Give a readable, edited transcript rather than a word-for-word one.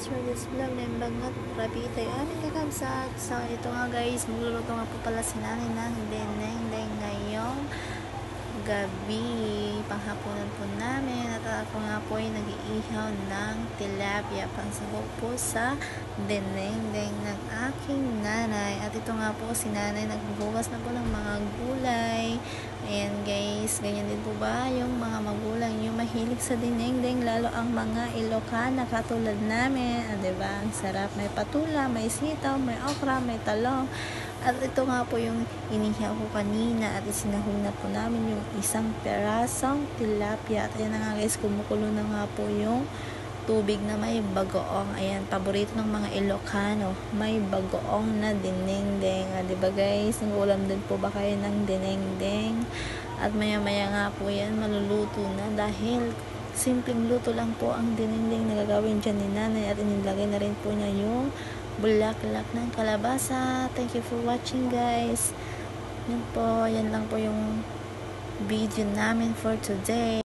guys for this vlog na bangat rabi tayo aming kakabsat. So ito nga guys, magluluto nga po pala si nanay ng deneng ngayong gabi, panghapunan po namin. At ako nga po ay nag-iihaw ng tilapia pangsahog po sa deneng ng aking nanay. At ito nga po si nanay nagbubugas na po ng mga gulay. Ayan guys, ganyan din po ba yung mga magulang yung mahilig sa deneng, lalo ang mga Ilocana katulad namin. Diba? Ang sarap, may patula, may sitaw, may okra, may talong. At ito nga po yung inihaw ko kanina at isinahog na po namin yung isang perasong tilapia. At ayan na nga guys, kumukulo na nga po yung tubig na may bagoong. Ayan, paborito ng mga Ilocano, may bagoong na dinengdeng. Diba guys, nag-ulam din po ba kayo ng dinengdeng? At maya maya nga po yan, maluluto na dahil simpleng luto lang po ang dinengdeng na gagawin dyan ni nanay. At inilagay na rin po niya yung bulaklak ng kalabasa. Thank you for watching guys. Yan po, yan lang po yung video namin for today.